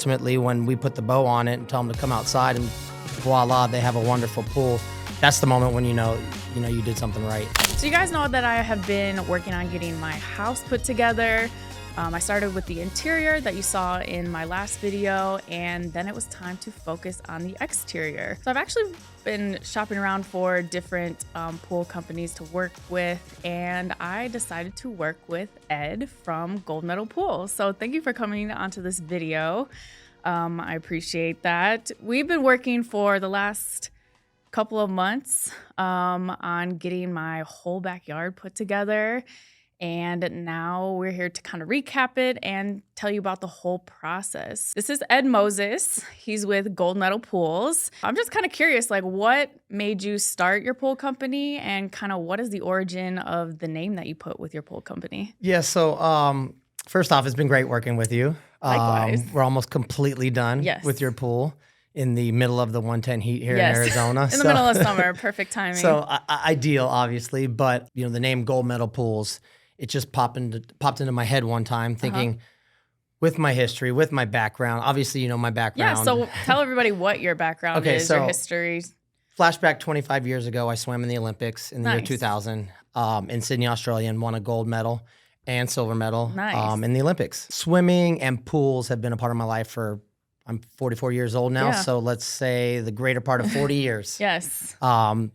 Ultimately, when we put the bow on it and tell them to come outside and voila, they have a wonderful pool. That's the moment when you know you did something right. So you guys know that I have been working on getting my house put together. I started with the interior that you saw in my last video, and then it was time to focus on the exterior. So I've actually been shopping around for different pool companies to work with, and I decided to work with Ed from Gold Medal Pools. So thank you for coming onto this video. I appreciate that. We've been working for the last couple of months on getting my whole backyard put together. And now we're here to kind of recap it and tell you about the whole process. This is Ed Moses. He's with Gold Medal Pools. I'm just kind of curious, like, what made you start your pool company, and kind of what is the origin of the name that you put with your pool company? Yeah, so first off, it's been great working with you. Likewise. We're almost completely done with your pool in the middle of the 110 heat here in Arizona. In the middle of summer, perfect timing. So ideal, obviously, but the name Gold Medal Pools, it just popped into my head one time, thinking with my history, with my background. Obviously, my background. Yeah, so tell everybody what your background is, your history. Flashback 25 years ago, I swam in the Olympics in the year 2000 in Sydney, Australia, and won a gold medal and silver medal in the Olympics. Swimming and pools have been a part of my life for, I'm 44 years old now, so let's say the greater part of 40 years. Yes.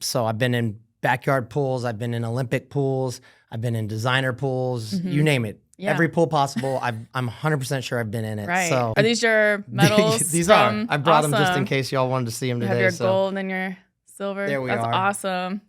So I've been in backyard pools, I've been in Olympic pools, I've been in designer pools, you name it. Yeah. Every pool possible, I'm 100% sure I've been in it. Right. So are these your medals? These are. I brought them just in case y'all wanted to see them today. You have your gold and your silver. There we are. That's awesome.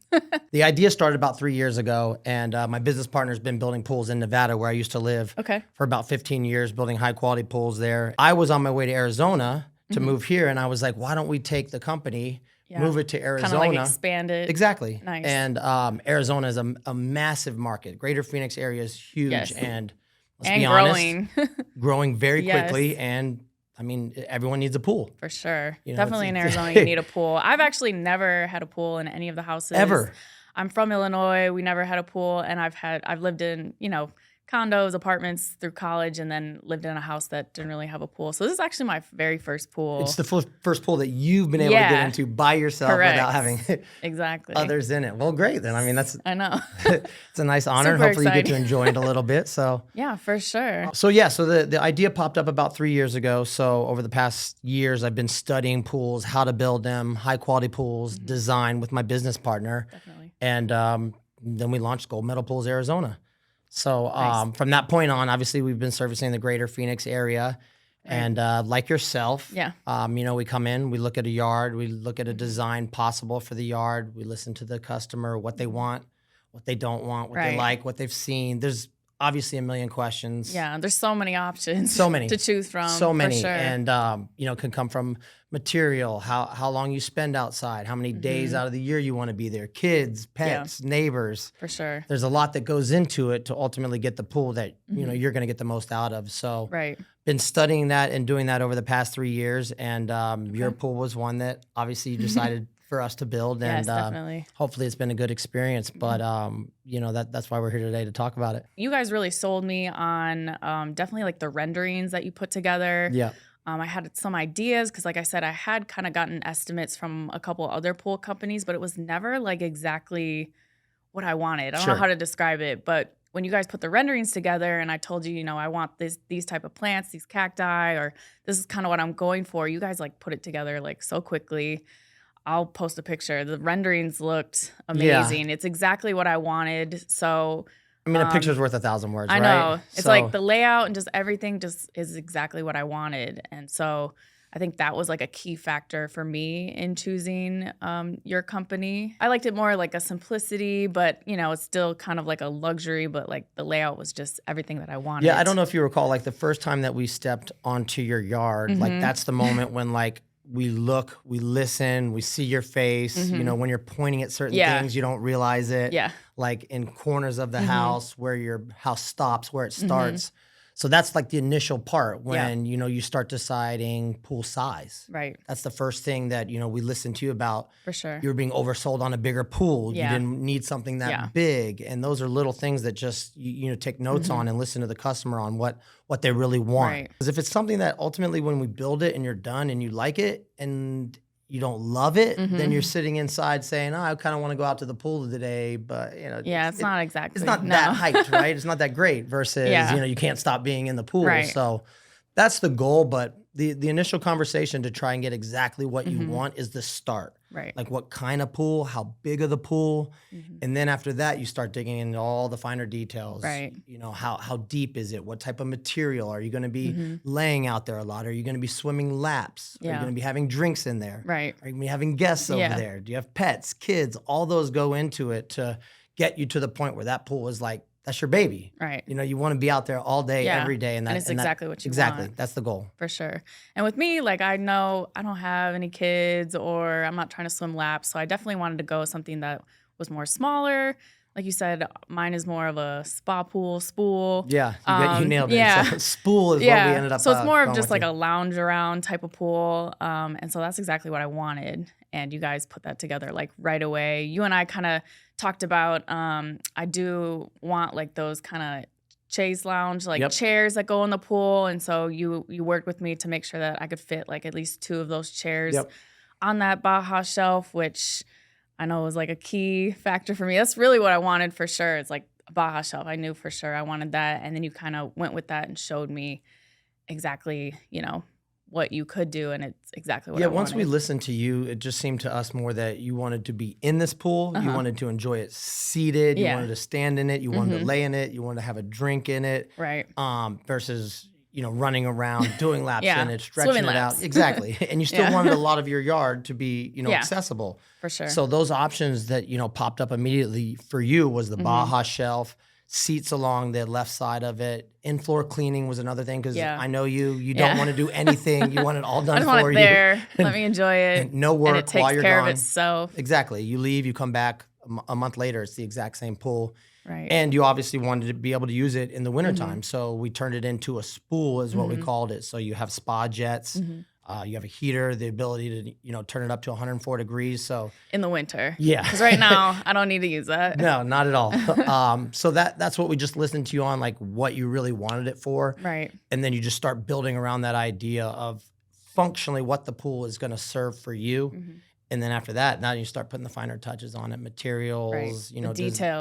The idea started about 3 years ago, and my business partner's been building pools in Nevada, where I used to live for about 15 years, building high-quality pools there. I was on my way to Arizona to move here, and I was like, why don't we take the company, move it to Arizona. Kind of like expand it. Exactly. Nice. And Arizona is a massive market. Greater Phoenix area is huge, and let's be growing. honest, growing very quickly, and I mean, everyone needs a pool. For sure. Definitely in Arizona, you need a pool. I've actually never had a pool in any of the houses. Ever. I'm from Illinois. We never had a pool, and I've lived in, condos, apartments through college, and then lived in a house that didn't really have a pool. So this is actually my very first pool. It's the first pool that you've been able to get into by yourself without having others in it. Well, great then. I mean, I know. It's a nice honor, and hopefully you get to enjoy it a little bit. So yeah, for sure. So the idea popped up about 3 years ago. So over the past years, I've been studying pools, how to build them, high quality pools, design with my business partner. Definitely. And then we launched Gold Medal Pools Arizona. So from that point on, obviously we've been servicing the greater Phoenix area. Right. And like yourself, we come in, we look at a yard, we look at a design possible for the yard, we listen to the customer, what they want, what they don't want, what they like, what they've seen. There's obviously a million questions. Yeah, there's so many options. So many. To choose from. So many. For sure. And, can come from material, how long you spend outside, how many days out of the year you want to be there, kids, pets, neighbors. For sure. There's a lot that goes into it to ultimately get the pool that, you're going to get the most out of. So been studying that and doing that over the past 3 years. And your pool was one that obviously you decided for us to build. And definitely. Hopefully it's been a good experience. But, that's why we're here today to talk about it. You guys really sold me on definitely like the renderings that you put together. Yeah. I had some ideas because, like I said, I had kind of gotten estimates from a couple other pool companies, but it was never like exactly what I wanted. I don't know how to describe it, but when you guys put the renderings together and I told you, I want these type of plants, these cacti, or this is kind of what I'm going for, you guys like put it together like so quickly. I'll post a picture. The renderings looked amazing. Yeah. It's exactly what I wanted. So I mean, a picture's worth 1,000 words, I right? know. It's like the layout and just everything just is exactly what I wanted. And so I think that was like a key factor for me in choosing your company. I liked it more like a simplicity, but it's still kind of like a luxury, but like the layout was just everything that I wanted. Yeah, I don't know if you recall, like the first time that we stepped onto your yard, like that's the moment when like we look, we listen, we see your face. When you're pointing at certain things, you don't realize it. Yeah. Like in corners of the house where your house stops, where it starts. So that's like the initial part when, you start deciding pool size. Right. That's the first thing that, we listened to you about. For sure. You were being oversold on a bigger pool. Yeah. You didn't need something that big. And those are little things that just, take notes on and listen to the customer on what they really want. Right. Because if it's something that ultimately when we build it and you're done and you like it and you don't love it, then you're sitting inside saying, oh, I kind of want to go out to the pool today, but it's not exactly. It's not that hyped, right? It's not that great versus, you can't stop being in the pool. Right. So that's the goal. But the initial conversation to try and get exactly what you want is the start. Right. Like what kind of pool, how big of the pool. And then after that, you start digging into all the finer details. Right. How deep is it? What type of material? Are you going to be laying out there a lot? Are you going to be swimming laps? Are you going to be having drinks in there? Right. Are you going to be having guests over there? Do you have pets, kids? All those go into it to get you to the point where that pool is like, that's your baby. Right. You want to be out there all day, every day. And it's exactly what you Exactly. want. That's the goal. For sure. And with me, like, I know I don't have any kids or I'm not trying to swim laps. So I definitely wanted to go something that was more smaller. Like you said, mine is more of a spa pool, spool. Yeah, you nailed it. Yeah. So spool is what we ended up So it's more of just like you. a lounge around type of pool. And so that's exactly what I wanted. And you guys put that together like right away. You and I kind of talked about, I do want like those kind of chaise lounge, like chairs that go in the pool. And so you worked with me to make sure that I could fit like at least 2 of those chairs on that Baja shelf, which I know was like a key factor for me. That's really what I wanted for sure. It's like a Baja shelf. I knew for sure I wanted that. And then you kind of went with that and showed me exactly, what you could do, and it's exactly what I wanted. Once we listened to you, it just seemed to us more that you wanted to be in this pool. You wanted to enjoy it seated. You wanted to stand in it. You wanted to lay in it. You wanted to have a drink in it. Right. Versus, running around, doing laps in it, stretching Swimming it laps. out. Exactly. And you still wanted a lot of your yard to be, accessible. For sure. So those options that, popped up immediately for you was the Baja shelf, seats along the left side of it. In-floor cleaning was another thing because I know you don't want to do anything. You want it all done I just for want it there. Let me enjoy it. And no work and it takes while you're care gone. Of itself. Exactly. You leave, you come back a month later, it's the exact same pool. Right. And you obviously wanted to be able to use it in the wintertime. So we turned it into a spool is what we called it. So you have spa jets. You have a heater, the ability to, turn it up to 104 degrees. So in the winter. Yeah. Because right now, I don't need to use that. No, not at all. So that's what we just listened to you on, like what you really wanted it for. Right. And then you just start building around that idea of functionally what the pool is going to serve for you. And then after that, now you start putting the finer touches on it, materials, the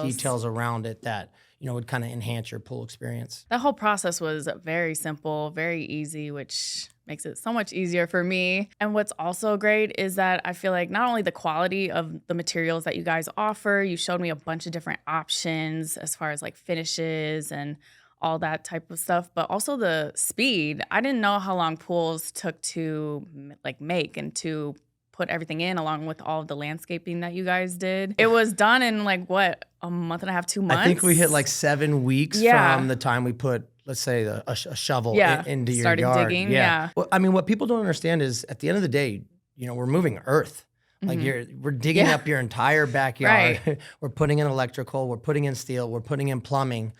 details around it that, would kind of enhance your pool experience. That whole process was very simple, very easy, which makes it so much easier for me. And what's also great is that I feel like not only the quality of the materials that you guys offer, you showed me a bunch of different options as far as like finishes and all that type of stuff, but also the speed. I didn't know how long pools took to like make and to put everything in along with all of the landscaping that you guys did. It was done in like what, a month and a half, 2 months? I think we hit like 7 weeks from the time we put, let's say, a shovel into your started yard. Digging, yeah. Well, I mean, what people don't understand is at the end of the day, we're moving earth. Like we're digging up your entire backyard. Right. We're putting in electrical, we're putting in steel, we're putting in plumbing.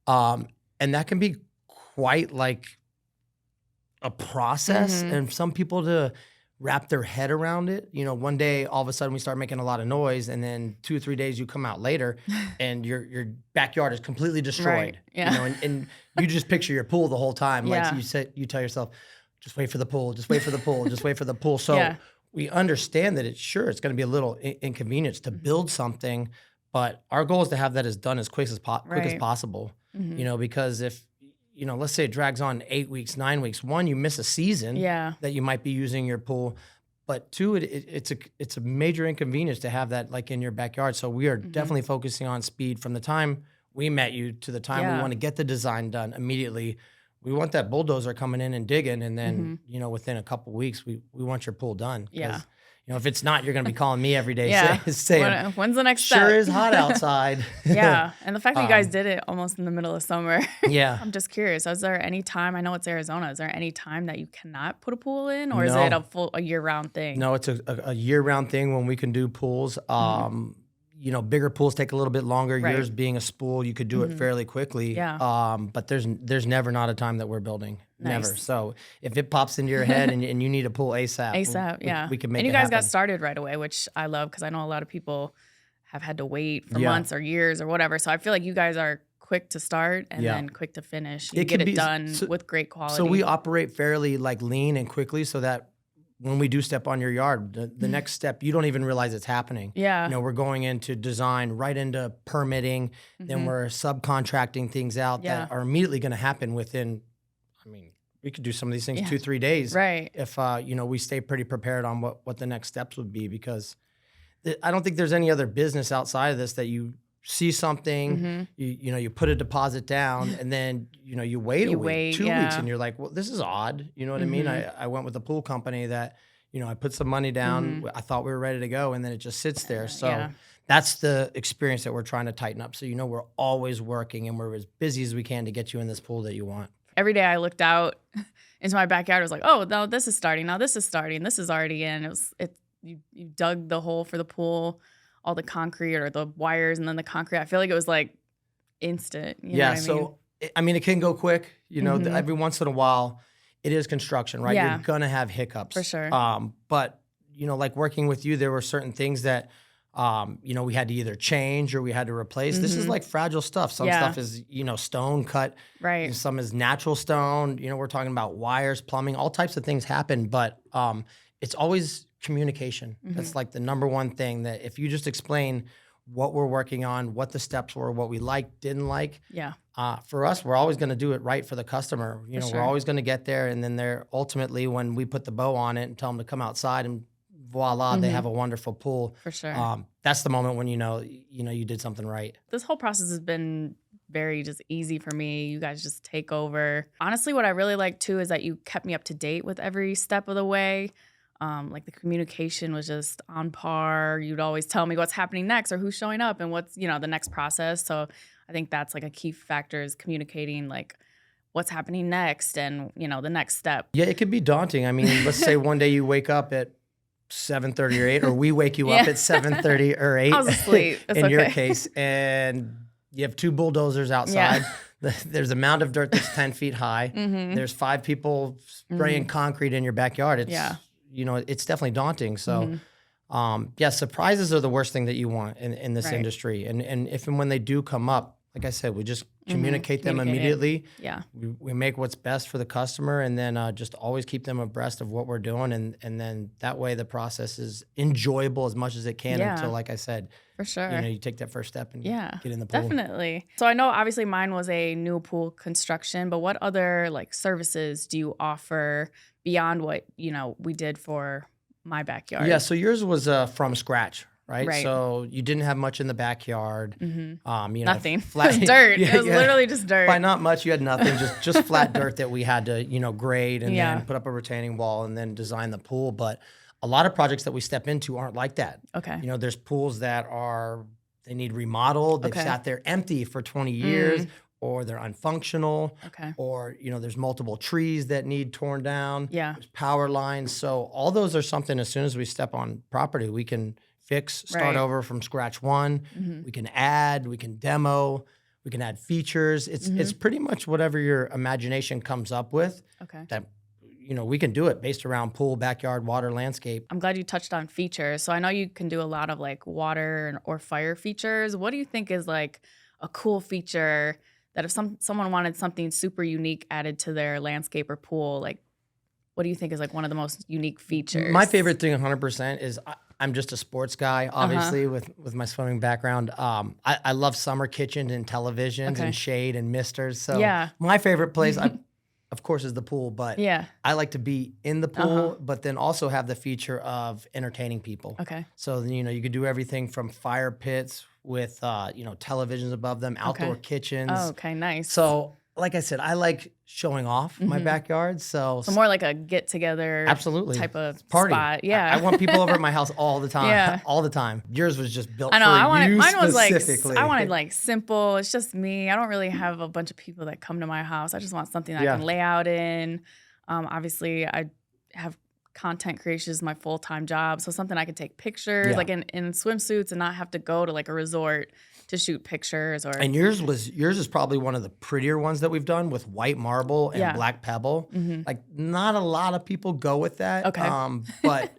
And that can be quite like a process. And some people to wrap their head around it. One day, all of a sudden, we start making a lot of noise, and then 2 or 3 days you come out later, and your backyard is completely destroyed. Right. Yeah. And you just picture your pool the whole time. Like you tell yourself, just wait for the pool, just wait for the pool, just wait for the pool. So we understand that it's going to be a little inconvenience to build something, but our goal is to have that done as quick as possible. Because if let's say it drags on 8 weeks, 9 weeks. 1, you miss a season that you might be using your pool. But 2, it's a major inconvenience to have that like in your backyard. So we are definitely focusing on speed from the time we met you to the time we want to get the design done immediately. We want that bulldozer coming in and digging, and then within a couple weeks we want your pool done. Yeah. If it's not, you're going to be calling me every day saying, when's the next step? Sure is hot outside. Yeah. And the fact that you guys did it almost in the middle of summer. Yeah. I'm just curious. Is there any time, I know it's Arizona, is there any time that you cannot put a pool in, or is it a year-round thing? No, it's a year-round thing when we can do pools. bigger pools take a little bit longer. Right. Yours being a spool, you could do it fairly quickly. Yeah. But there's never not a time that we're building. Nice. Never. So if it pops into your head and you need a pool ASAP, yeah. we can make it And you guys happen. got started right away, which I love because I know a lot of people have had to wait for months or years or whatever. So I feel like you guys are quick to start and then quick to finish. You get it done with great quality. So we operate fairly like lean and quickly so that when we do step on your yard, the next step, you don't even realize it's happening. Yeah. We're going into design, right into permitting, then we're subcontracting things out that are immediately going to happen within, we could do some of these things 2-3 days. Right. If, we stay pretty prepared on what the next steps would be, because I don't think there's any other business outside of this that you see something, you put a deposit down, and then you wait a week, 2 weeks, and you're like, well, this is odd. You know what I mean? I went with a pool company that I put some money down. I thought we were ready to go, and then it just sits there. So that's the experience that we're trying to tighten up. So we're always working, and we're as busy as we can to get you in this pool that you want. Every day I looked out into my backyard, I was like, oh, no, this is starting. Now this is starting. This is already in. You dug the hole for the pool, all the concrete or the wires, and then the concrete. I feel like it was like instant. You know what I mean? It can go quick. Every once in a while, it is construction, right? Yeah. You're gonna have hiccups For sure. But like working with you, there were certain things that we had to either change or we had to replace. This is like fragile stuff. Some stuff is stone cut. Right. Some is natural stone. We're talking about wires, plumbing, all types of things happen. But it's always communication. That's like the number one thing, that if you just explain what we're working on, what the steps were, what we liked, didn't like. Yeah. For us, we're always going to do it right for the customer. We're always going to get there. And then they're ultimately, when we put the bow on it and tell them to come outside, and voila, they have a wonderful pool. For sure. That's the moment when you did something right. This whole process has been very just easy for me. You guys just take over. Honestly, what I really like too is that you kept me up to date with every step of the way. Like the communication was just on par. You'd always tell me what's happening next or who's showing up and what's, the next process. So I think that's like a key factor, is communicating like what's happening next and, the next step. Yeah, it could be daunting. I mean, let's say one day you wake up at 7:30 or 8, or we wake you up at 7:30 or 8. I was asleep. In your case, and you have 2 bulldozers outside. There's a mound of dirt that's 10 feet high. There's 5 people spraying concrete in your backyard. It's it's definitely daunting. So, surprises are the worst thing that you want in this industry. And if and when they do come up, like I said, we just communicate them immediately. Yeah. We make what's best for the customer, and then just always keep them abreast of what we're doing. And then that way the process is enjoyable as much as it can until, like I said, for sure, you take that first step and get in the pool. Definitely. So I know obviously mine was a new pool construction, but what other like services do you offer beyond what, we did for my backyard? Yeah, so yours was from scratch, right? So you didn't have much in the backyard. Nothing. Flat, it was dirt. It was literally just dirt. By not much, you had nothing, just flat dirt that we had to, grade and then put up a retaining wall and then design the pool. But a lot of projects that we step into aren't like that. Okay. There's pools that they need remodeled. They've sat there empty for 20 years. Or they're unfunctional, or, there's multiple trees that need torn down, there's power lines. So all those are something, as soon as we step on property, we can fix, start over from scratch one. We can add, we can demo, we can add features. It's pretty much whatever your imagination comes up with that, we can do it based around pool, backyard, water, landscape. I'm glad you touched on features. So I know you can do a lot of like water or fire features. What do you think is like a cool feature that if someone wanted something super unique added to their landscape or pool, like what do you think is like one of the most unique features? My favorite thing 100% is I'm just a sports guy, obviously, with my swimming background. I love summer kitchens and televisions and shade and misters. So my favorite place, of course, is the pool, but I like to be in the pool, but then also have the feature of entertaining people. Okay. So, you could do everything from fire pits with, televisions above them, outdoor kitchens. Oh, okay, nice. So, like I said, I like showing off my backyard. So more like a get together type of party. Spot. Yeah. I want people over at my house all the time. All the time. Yours was just built for you mine was specifically. I wanted like simple. It's just me. I don't really have a bunch of people that come to my house. I just want something that I can lay out in. Obviously I have content creation is my full-time job. So something I could take pictures like in swimsuits and not have to go to like a resort to shoot pictures. And yours is probably one of the prettier ones that we've done with white marble and black pebble. Like not a lot of people go with that. Okay. But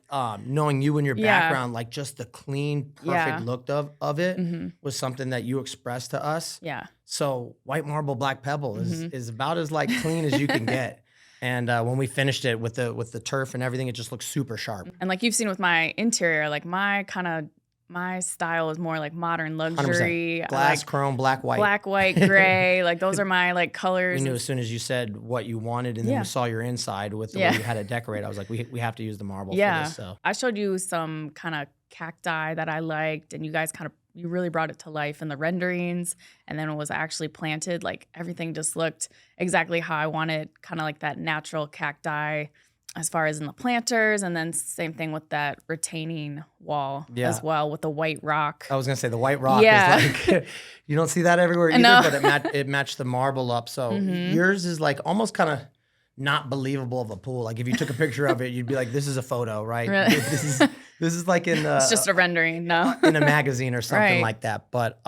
knowing you and your background, like just the clean, perfect look of it was something that you expressed to us. Yeah. So white marble, black pebble is about as like clean as you can get. And when we finished it with the turf and everything, it just looks super sharp. And like you've seen with my interior, like my style is more like modern luxury. 100%. Glass, like chrome, black, white. Black, white, gray. Like those are my like colors. We knew as soon as you said what you wanted and then we saw your inside with the way you had it decorated. I was like, we have to use the marble for this. So I showed you some kind of cacti that I liked, and you guys you really brought it to life in the renderings. And then it was actually planted. Like everything just looked exactly how I wanted, kind of like that natural cacti as far as in the planters, and then same thing with that retaining wall as well with the white rock. I was gonna say the white rock is like, you don't see that everywhere either, but it matched the marble up. So yours is like almost kind of not believable of a pool. Like if you took a picture of it, you'd be like, this is a photo, right? Really? This is like in it's just a rendering, in a magazine or something like that. But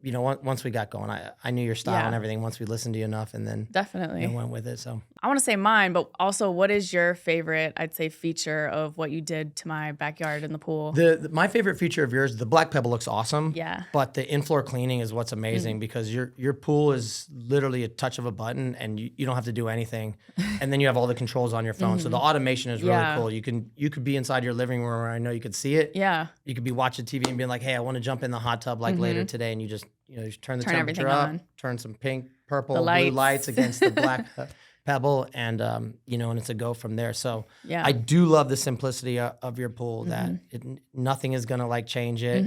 you know, once we got going, I knew your style and everything once we listened to you enough, and then definitely went with it. So I want to say mine, but also what is your favorite, I'd say, feature of what you did to my backyard in the pool? My favorite feature of yours, the black pebble looks awesome. Yeah. But the in-floor cleaning is what's amazing because your pool is literally a touch of a button and you don't have to do anything. And then you have all the controls on your phone. So the automation is really cool. You could be inside your living room where I know you could see it. Yeah. You could be watching TV and being like, hey, I want to jump in the hot tub like later today, and you just you turn the temperature up, turn some pink, purple, blue lights against the black pebble, and and it's a go from there. So I do love the simplicity of your pool. That nothing is gonna like change it.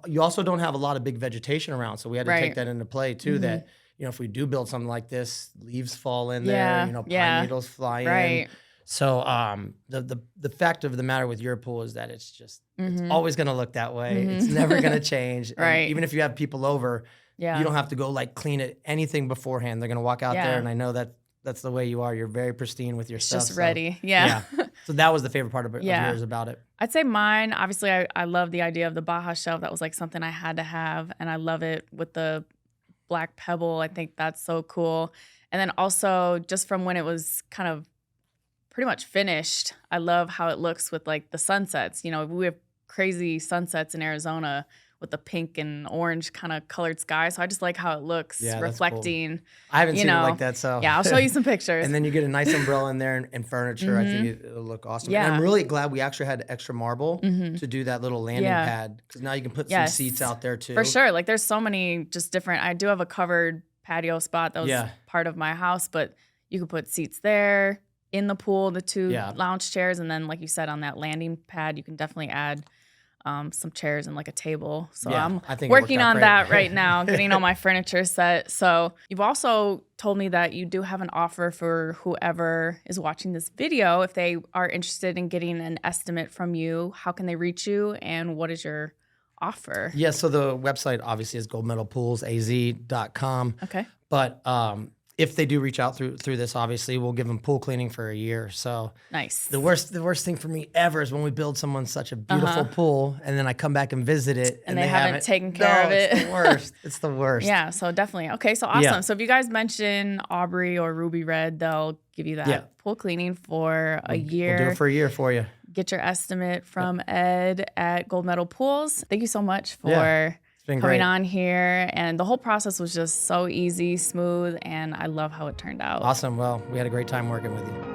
You also don't have a lot of big vegetation around, so we had to take that into play too. That if we do build something like this, leaves fall in there. Pine needles fly in. So the fact of the matter with your pool is that it's just it's always going to look that way. It's never going to change. And even if you have people over, you don't have to go like clean it anything beforehand. They're going to walk out there, and I know that's the way you are. You're very pristine with your stuff. Just ready. Yeah. So that was the favorite part of yours about it. I'd say mine, obviously, I love the idea of the Baja shelf. That was like something I had to have, and I love it with the black pebble. I think that's so cool. And then also just from when it was kind of pretty much finished, I love how it looks with like the sunsets. We have crazy sunsets in Arizona with the pink and orange kind of colored sky. So I just like how it looks reflecting. Cool. I haven't seen it like that. So yeah, I'll show you some pictures. And then you get a nice umbrella in there and furniture. I think it'll look awesome. Yeah. And I'm really glad we actually had extra marble to do that little landing pad, because now you can put some seats out there too. For sure. Like there's so many just different, I do have a covered patio spot that was part of my house, but you could put seats there. In the pool, the two lounge chairs, and then like you said, on that landing pad, you can definitely add some chairs and like a table. So I'm working on that right now, getting all my furniture set. So you've also told me that you do have an offer for whoever is watching this video. If they are interested in getting an estimate from you, how can they reach you, and what is your offer? Yeah, so the website obviously is goldmedalpoolsaz.com. Okay. But if they do reach out through this, obviously, we'll give them pool cleaning for a year. So nice. The worst thing for me ever is when we build someone such a beautiful pool, and then I come back and visit it, and they haven't taken care of it. It's the worst. It's the worst. Yeah. So definitely. Okay. So awesome. Yeah. So if you guys mention Aubrey or Ruby Red, they'll give you that pool cleaning for a year. We'll do it for a year for you. Get your estimate from Ed at Gold Medal Pools. Thank you so much for coming on here, and the whole process was just so easy, smooth, and I love how it turned out. Awesome. Well, we had a great time working with you.